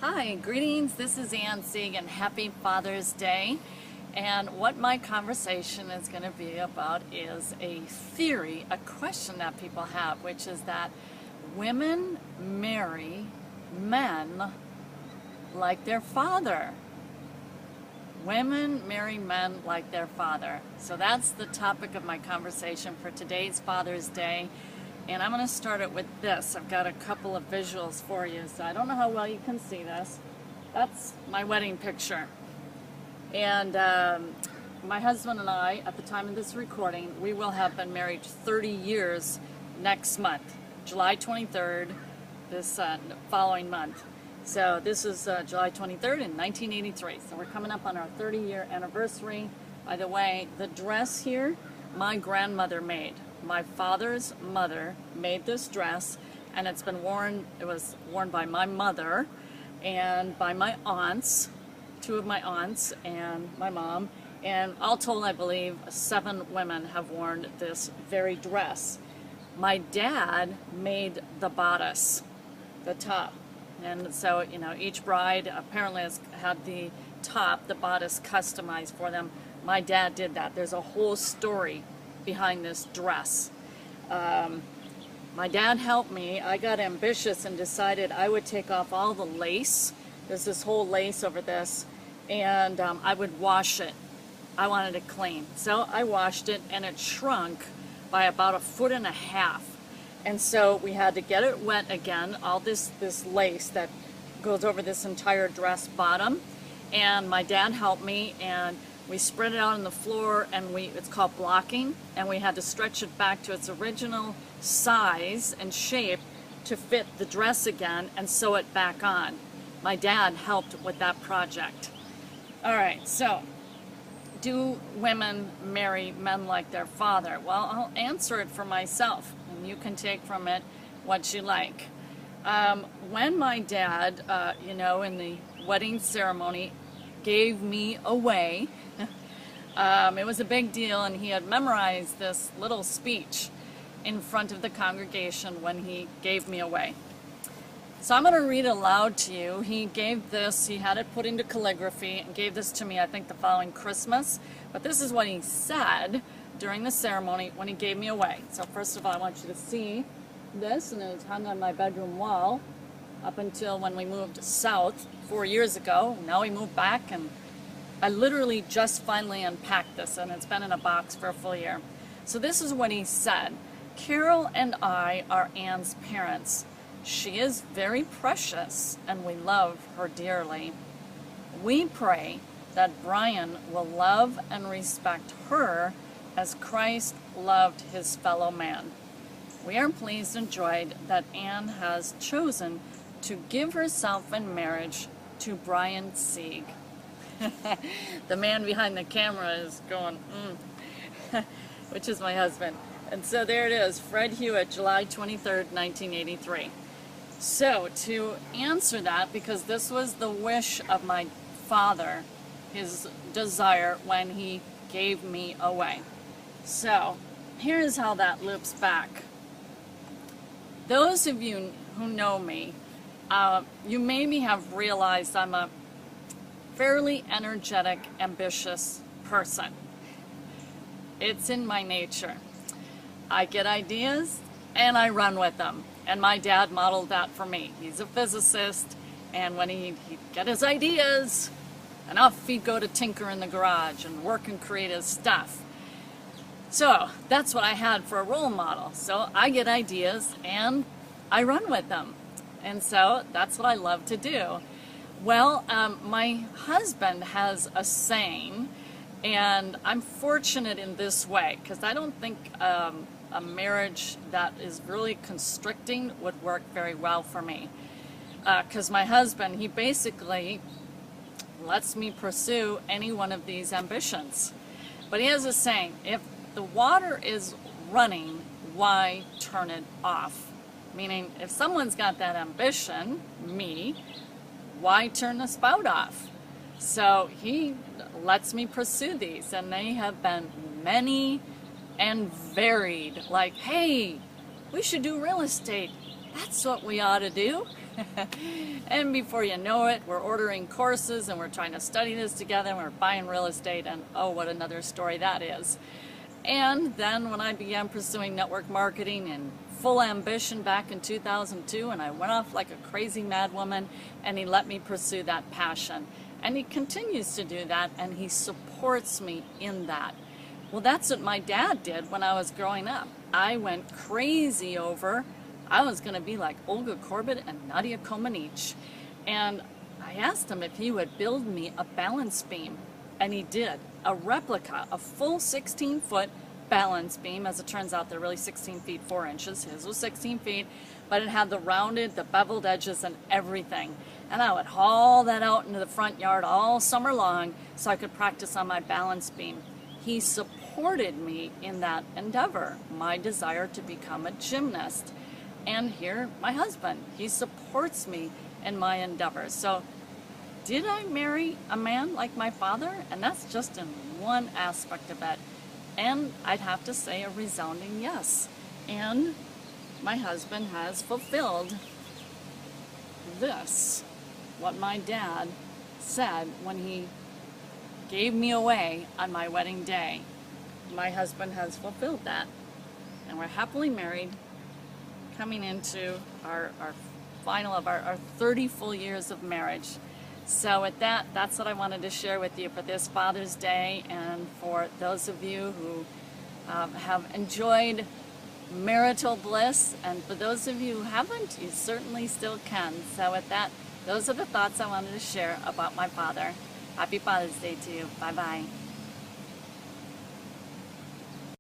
Hi, greetings. This is Sieg and happy Father's Day. And what my conversation is going to be about is a theory, a question that people have, which is that women marry men like their father. Women marry men like their father. So that's the topic of my conversation for today's Father's Day. And I'm going to start it with this. I've got a couple of visuals for you, so I don't know how well you can see this. That's my wedding picture. And my husband and I, at the time of this recording, we will have been married 30 years next month, July 23rd, this following month. So this is July 23rd in 1983. So we're coming up on our 30-year anniversary. By the way, the dress here, my grandmother made. My father's mother made this dress, and it's been worn, it was worn by my mother and by my aunts, two of my aunts and my mom, and all told I believe 7 women have worn this very dress. My dad made the bodice, the top, and so each bride apparently has had the top, the bodice customized for them. My dad did that. There's a whole story behind this dress. My dad helped me. I got ambitious and decided I would take off all the lace. There's this whole lace over this, and I would wash it. I wanted it clean. So I washed it, and it shrunk by about 1.5 feet. And so we had to get it wet again, all this lace that goes over this entire dress bottom. And my dad helped me, and we spread it out on the floor, and it's called blocking, and we had to stretch it back to its original size and shape to fit the dress again and sew it back on. My dad helped with that project. All right, so do women marry men like their father? Well, I'll answer it for myself, and you can take from it what you like. When my dad, in the wedding ceremony, gave me away, it was a big deal, and he had memorized this little speech in front of the congregation when he gave me away. So I'm going to read it aloud to you. He gave this, he had it put into calligraphy and gave this to me, I think, the following Christmas. But this is what he said during the ceremony when he gave me away. So first of all, I want you to see this, and it's hung on my bedroom wall up until when we moved south 4 years ago. Now we moved back, and I literally just finally unpacked this, and it's been in a box for a full year. So this is what he said. Carol and I are Anne's parents. She is very precious, and we love her dearly. We pray that Brian will love and respect her as Christ loved his fellow man. We are pleased and joyed that Anne has chosen to give herself in marriage to Brian Sieg. The man behind the camera is going, which is my husband. And so there it is, Fred Hewitt, July 23rd, 1983. So to answer that, because this was the wish of my father, his desire when he gave me away. So here's how that loops back. Those of you who know me, you maybe have realized I'm a fairly energetic, ambitious person. It's in my nature. I get ideas and I run with them. And my dad modeled that for me. He's a physicist, and when he'd get his ideas, and off he'd go to tinker in the garage and work and create his stuff. So that's what I had for a role model. So I get ideas and I run with them. And so that's what I love to do. Well, my husband has a saying, and I'm fortunate in this way, because I don't think a marriage that is really constricting would work very well for me. Because my husband, he basically lets me pursue any one of these ambitions. But he has a saying, if the water is running, why turn it off? Meaning, if someone's got that ambition, me, why turn the spout off? So he lets me pursue these, and they have been many and varied. Like, hey, we should do real estate. That's what we ought to do. And before you know it, we're ordering courses and we're trying to study this together and we're buying real estate, and oh, what another story that is. And then when I began pursuing network marketing in full ambition back in 2002, and I went off like a crazy mad woman, and he let me pursue that passion. And he continues to do that, and he supports me in that. Well, that's what my dad did when I was growing up. I went crazy over, I was going to be like Olga Korbut and Nadia Comaneci. And I asked him if he would build me a balance beam. And he did. A replica, a full 16-foot balance beam. As it turns out, they're really 16 feet 4 inches. His was 16 feet, but it had the rounded, the beveled edges and everything. And I would haul that out into the front yard all summer long so I could practice on my balance beam. He supported me in that endeavor, my desire to become a gymnast. And here, my husband, he supports me in my endeavors. So, did I marry a man like my father? And that's just in one aspect of it. And I'd have to say a resounding yes. And my husband has fulfilled this, what my dad said when he gave me away on my wedding day. My husband has fulfilled that. And we're happily married, coming into our final of our 30 full years of marriage. So with that, that's what I wanted to share with you for this Father's Day, and for those of you who have enjoyed marital bliss, and for those of you who haven't, you certainly still can. So with that, those are the thoughts I wanted to share about my father. Happy Father's Day to you. Bye-bye.